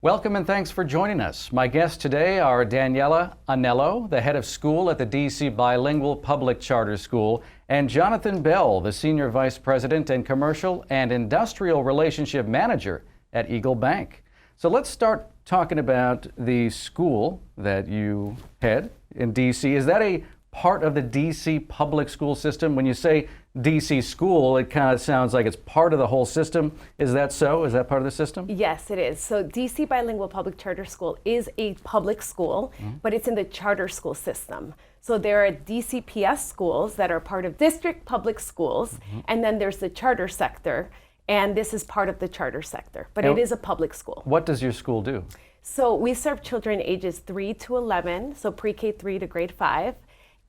Welcome and thanks for joining us. My guests today are Daniela Anello, the head of school at the DC Bilingual Public Charter School, and Jonathan Bell, the senior vice president and commercial and industrial relationship manager at EagleBank. So let's start talking about the school that you head in DC. Is that a part of the DC public school system? When you say DC school, it kind of sounds like it's part of the whole system. Is that so? Is that part of the system? Yes, it is. So DC Bilingual Public Charter School is a public school, but it's in the charter school system. So there are DCPS schools that are part of district public schools, and then there's the charter sector, and this is part of the charter sector, but it is a public school. What does your school do? So we serve children ages 3 to 11, so pre-K 3 to grade 5.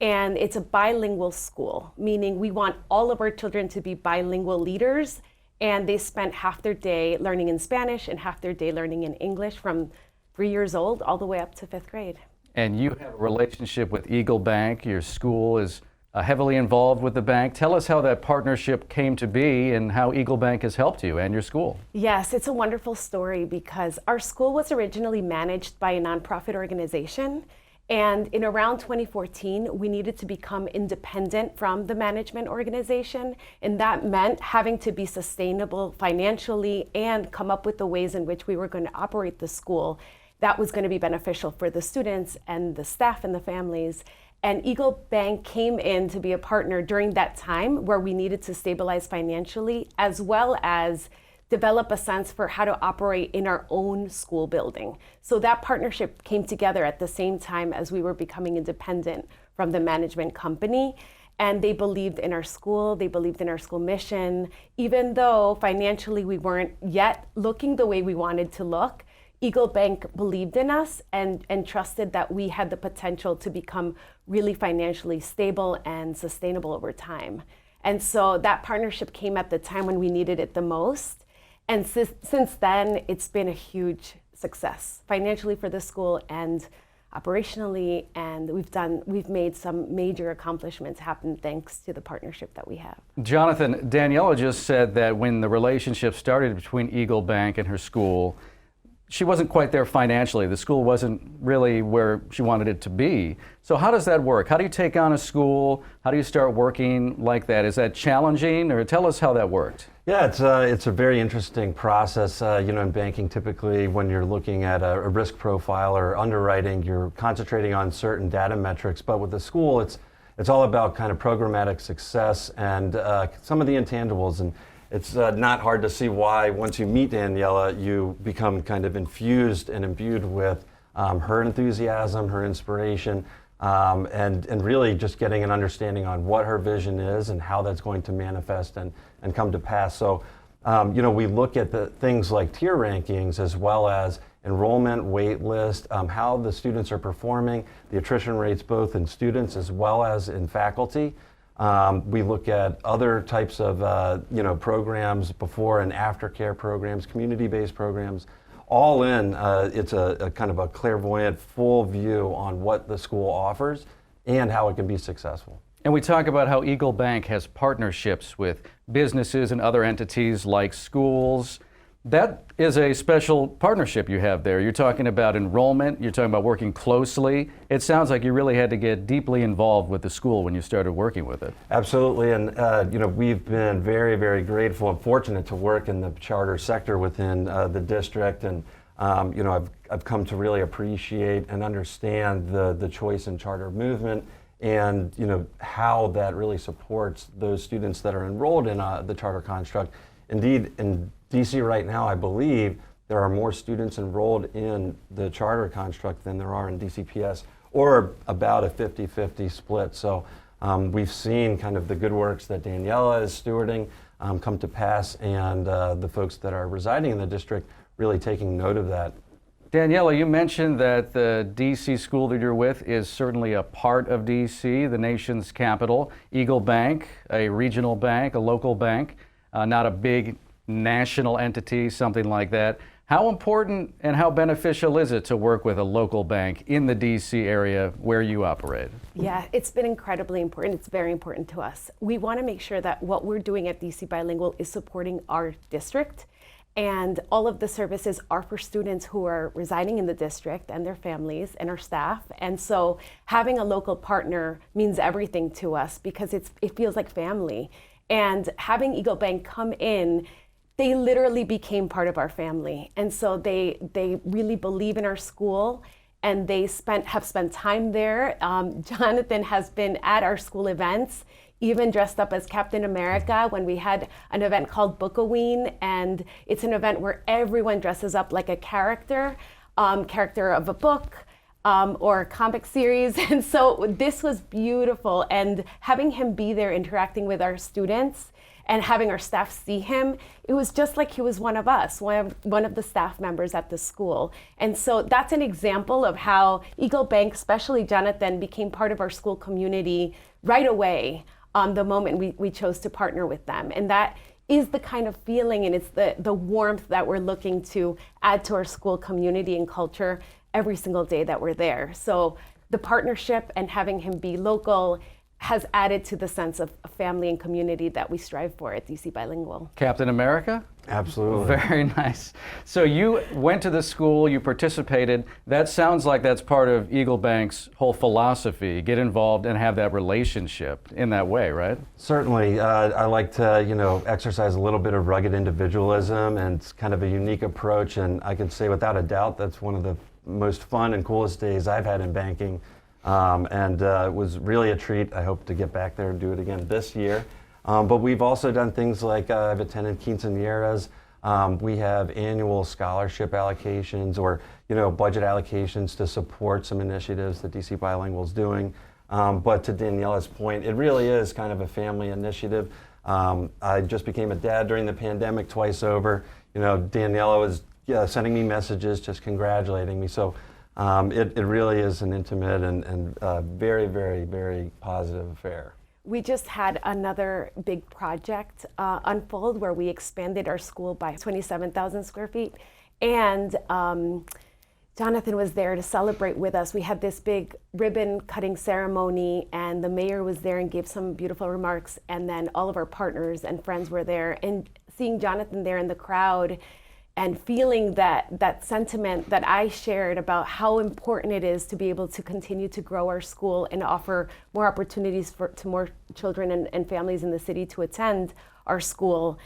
And it's a bilingual school, meaning we want all of our children to be bilingual leaders, and they spend half their day learning in Spanish and half their day learning in English from 3 years old all the way up to 5th grade. And you have a relationship with EagleBank. Your school is heavily involved with the bank. Tell us how that partnership came to be and how EagleBank has helped you and your school. Yes, it's a wonderful story because our school was originally managed by a nonprofit organization. And in around 2014, we needed to become independent from the management organization. And that meant having to be sustainable financially and come up with the ways in which we were going to operate the school that was going to be beneficial for the students and the staff and the families. And EagleBank came in to be a partner during that time where we needed to stabilize financially, as well as develop a sense for how to operate in our own school building. So that partnership came together at the same time as we were becoming independent from the management company. And they believed in our school, they believed in our school mission. Even though financially we weren't yet looking the way we wanted to look, EagleBank believed in us and trusted that we had the potential to become really financially stable and sustainable over time. And so that partnership came at the time when we needed it the most. And since then, it's been a huge success financially for the school and operationally, and we've made some major accomplishments happen thanks to the partnership that we have. Jonathan, Daniela just said that when the relationship started between EagleBank and her school, she wasn't quite there financially. The school wasn't really where she wanted it to be. So how does that work? How do you take on a school? How do you start working like that? Is that challenging, or tell us how that worked? Yeah, it's a very interesting process. In banking, typically when you're looking at a risk profile or underwriting, you're concentrating on certain data metrics. But with the school, it's all about kind of programmatic success and some of the intangibles. And it's not hard to see why, once you meet Daniela, you become kind of infused and imbued with her enthusiasm, her inspiration, and really just getting an understanding on what her vision is and how that's going to manifest and come to pass. So, we look at the things like tier rankings as well as enrollment, wait list, how the students are performing, the attrition rates both in students as well as in faculty. We look at other types of programs, before and after care programs, community-based programs. All in, it's a kind of a clairvoyant, full view on what the school offers and how it can be successful. And we talk about how EagleBank has partnerships with businesses and other entities like schools. That is a special partnership you have there. You're talking about enrollment, you're talking about working closely. It sounds like you really had to get deeply involved with the school when you started working with it. Absolutely, and we've been very, very grateful and fortunate to work in the charter sector within the district, and I've come to really appreciate and understand the choice in charter movement, and how that really supports those students that are enrolled in the charter construct. Indeed, in DC right now, I believe there are more students enrolled in the charter construct than there are in DCPS, or about a 50-50 split. So we've seen kind of the good works that Daniela is stewarding come to pass, and the folks that are residing in the district really taking note of that. Daniela, you mentioned that the DC school that you're with is certainly a part of DC, the nation's capital. EagleBank, a regional bank, a local bank, not a big national entity, something like that. How important and how beneficial is it to work with a local bank in the DC area where you operate? Yeah, it's been incredibly important. It's very important to us. We want to make sure that what we're doing at DC Bilingual is supporting our district And all of the services are for students who are residing in the district and their families and our staff. And so having a local partner means everything to us because it feels like family. And having EagleBank come in, they literally became part of our family. And so they really believe in our school, and they have spent time there. Jonathan has been at our school events, even dressed up as Captain America when we had an event called Book-A-Ween, and it's an event where everyone dresses up like a character of a book or a comic series. And so this was beautiful, and having him be there interacting with our students and having our staff see him, it was just like he was one of us, one of the staff members at the school. And so that's an example of how EagleBank, especially Jonathan, became part of our school community right away the moment we chose to partner with them. And that is the kind of feeling, and it's the warmth that we're looking to add to our school community and culture every single day that we're there. So the partnership and having him be local has added to the sense of family and community that we strive for at DC Bilingual. Captain America? Absolutely. Very nice. So you went to the school, you participated. That sounds like that's part of EagleBank's whole philosophy. Get involved and have that relationship in that way, right? Certainly. I like to, exercise a little bit of rugged individualism and kind of a unique approach. And I can say without a doubt that's one of the most fun and coolest days I've had in banking. It was really a treat. I hope to get back there and do it again this year. But we've also done things like I've attended quinceañeras. We have annual scholarship allocations or budget allocations to support some initiatives that DC Bilingual is doing. But to Daniela's point, it really is kind of a family initiative. I just became a dad during the pandemic twice over. Daniela was sending me messages just congratulating me. So it really is an intimate and very, very, very positive affair. We just had another big project unfold where we expanded our school by 27,000 square feet. And Jonathan was there to celebrate with us. We had this big ribbon cutting ceremony, and the mayor was there and gave some beautiful remarks. And then all of our partners and friends were there. And seeing Jonathan there in the crowd and feeling that sentiment that I shared about how important it is to be able to continue to grow our school and offer more opportunities to more children and families in the city to attend our school,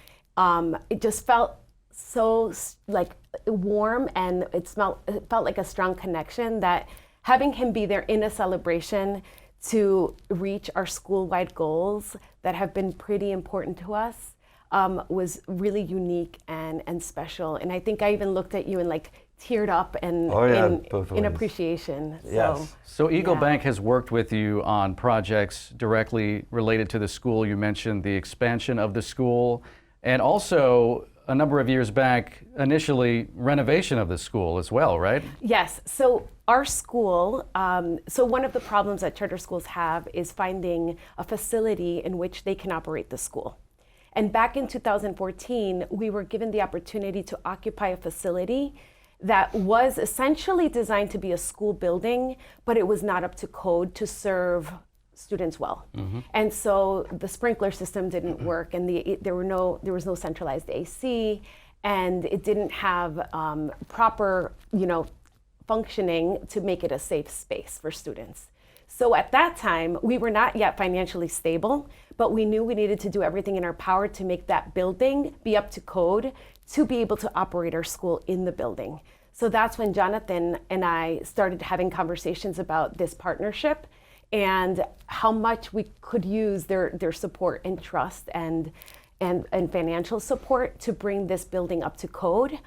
it just felt so like warm, and it felt like a strong connection that having him be there in a celebration to reach our school-wide goals that have been pretty important to us was really unique and special. And I think I even looked at you and teared up and in appreciation. Yes. So EagleBank has worked with you on projects directly related to the school. You mentioned the expansion of the school, and also a number of years back, initially renovation of the school as well, right? Yes. So our school, so one of the problems that charter schools have is finding a facility in which they can operate the school. And back in 2014, we were given the opportunity to occupy a facility that was essentially designed to be a school building, but it was not up to code to serve students well. Mm-hmm. And so the sprinkler system didn't work, and there was no centralized AC, and it didn't have proper functioning to make it a safe space for students. So at that time, we were not yet financially stable, but we knew we needed to do everything in our power to make that building be up to code to be able to operate our school in the building. So that's when Jonathan and I started having conversations about this partnership and how much we could use their support and trust and financial support to bring this building up to code,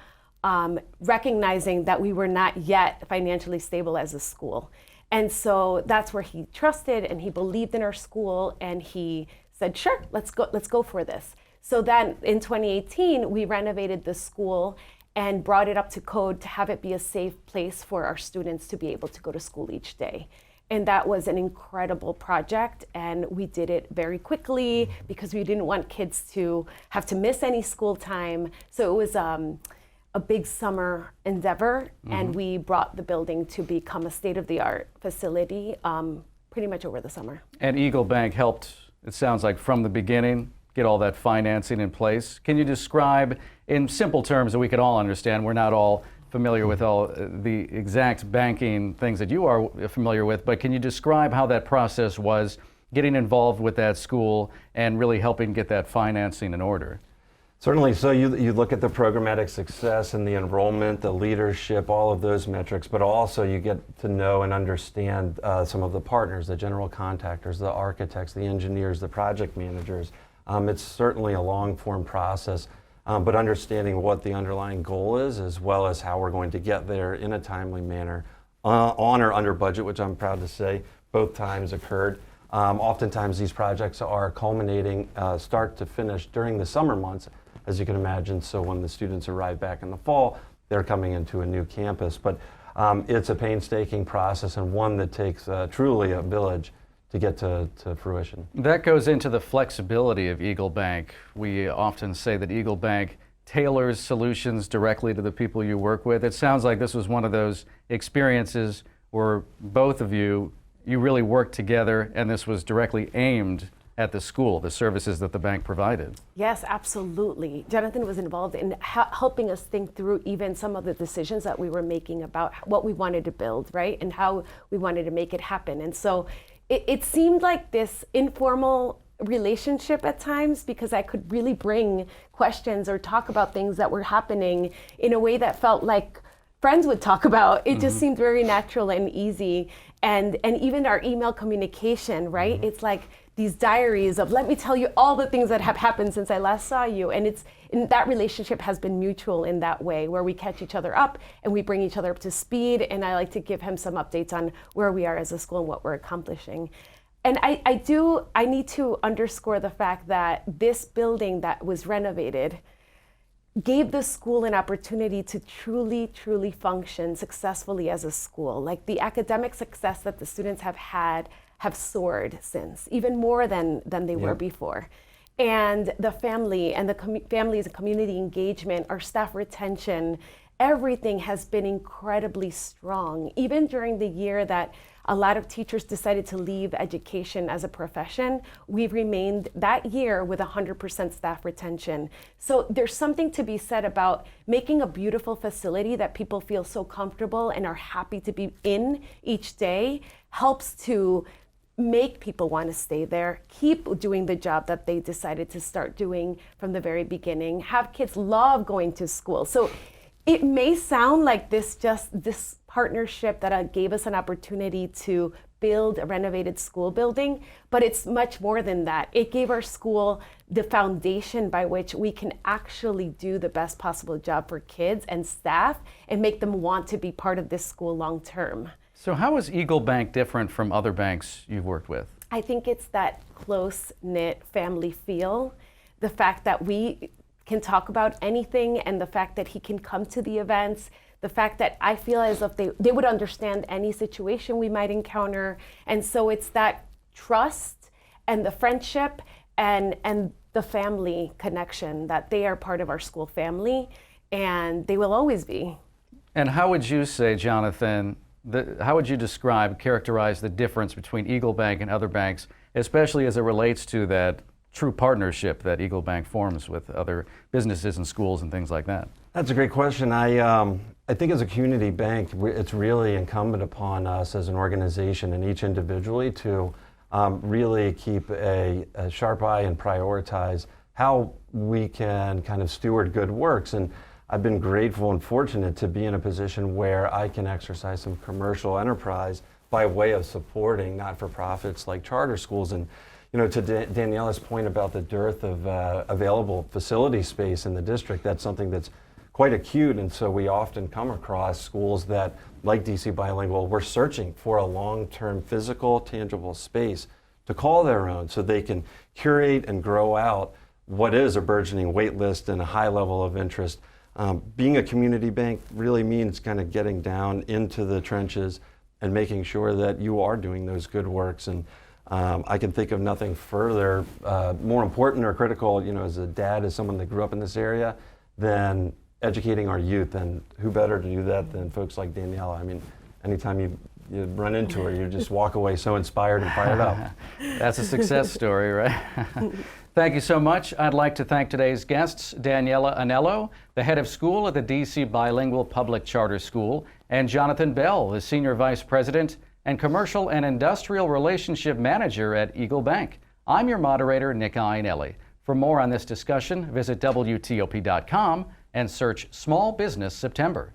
recognizing that we were not yet financially stable as a school. And so that's where he trusted and he believed in our school, and he said, sure, let's go for this. So then in 2018, we renovated the school and brought it up to code to have it be a safe place for our students to be able to go to school each day. And that was an incredible project, and we did it very quickly because we didn't want kids to have to miss any school time. So it was a big summer endeavor, and we brought the building to become a state-of-the-art facility pretty much over the summer. And EagleBank helped, it sounds like, from the beginning get all that financing in place. Can you describe in simple terms that we could all understand? We're not all familiar with all the exact banking things that you are familiar with, but can you describe how that process was getting involved with that school and really helping get that financing in order? Certainly. So you look at the programmatic success and the enrollment, the leadership, all of those metrics, but also you get to know and understand some of the partners, the general contractors, the architects, the engineers, the project managers. It's certainly a long-form process, but understanding what the underlying goal is, as well as how we're going to get there in a timely manner, on or under budget, which I'm proud to say both times occurred. Oftentimes these projects are culminating start to finish during the summer months, as you can imagine. So when the students arrive back in the fall, they're coming into a new campus. But it's a painstaking process and one that takes truly a village to get to fruition. That goes into the flexibility of EagleBank. We often say that EagleBank tailors solutions directly to the people you work with. It sounds like this was one of those experiences where both of you really worked together and this was directly aimed at the school, the services that the bank provided. Yes, absolutely. Jonathan was involved in helping us think through even some of the decisions that we were making about what we wanted to build, right? And how we wanted to make it happen. And so it seemed like this informal relationship at times, because I could really bring questions or talk about things that were happening in a way that felt like friends would talk about. It just seemed very natural and easy. And even our email communication, right? It's like these diaries of, let me tell you all the things that have happened since I last saw you. And that relationship has been mutual in that way, where we catch each other up and we bring each other up to speed. And I like to give him some updates on where we are as a school and what we're accomplishing. And I need to underscore the fact that this building that was renovated gave the school an opportunity to truly function successfully as a school. Like the academic success that the students have had have soared since, even more than they were before. And the family and the families and community engagement, our staff retention, everything has been incredibly strong. Even during the year that a lot of teachers decided to leave education as a profession, we've remained that year with 100% staff retention. So there's something to be said about making a beautiful facility that people feel so comfortable and are happy to be in each day helps to make people want to stay there, keep doing the job that they decided to start doing from the very beginning, have kids love going to school. So it may sound like this partnership that gave us an opportunity to build a renovated school building, but it's much more than that. It gave our school the foundation by which we can actually do the best possible job for kids and staff and make them want to be part of this school long term. So how is EagleBank different from other banks you've worked with? I think it's that close-knit family feel, the fact that we can talk about anything, and the fact that he can come to the events, the fact that I feel as if they would understand any situation we might encounter. And so it's that trust and the friendship and the family connection, that they are part of our school family, and they will always be. And how would you say, Jonathan, how would you characterize the difference between EagleBank and other banks, especially as it relates to that true partnership that EagleBank forms with other businesses and schools and things like that? That's a great question. I think as a community bank, it's really incumbent upon us as an organization and each individually to really keep a sharp eye and prioritize how we can kind of steward good works. And I've been grateful and fortunate to be in a position where I can exercise some commercial enterprise by way of supporting not-for-profits like charter schools. And to Daniela's point about the dearth of available facility space in the district, that's something that's quite acute. And so we often come across schools that, like DC Bilingual, we're searching for a long-term physical, tangible space to call their own so they can curate and grow out what is a burgeoning wait list and a high level of interest. Being a community bank really means kind of getting down into the trenches and making sure that you are doing those good works. And I can think of nothing further more important or critical, as a dad, as someone that grew up in this area, than educating our youth. And who better to do that than folks like Daniela? I mean, anytime you you run into her, you just walk away so inspired and fired up. That's a success story, right? Thank you so much. I'd like to thank today's guests, Daniela Anello, the head of school at the DC Bilingual Public Charter School, and Jonathan Bell, the senior vice president and commercial and industrial relationship manager at EagleBank. I'm your moderator, Nick Iannelli. For more on this discussion, visit WTOP.com and search Small Business September.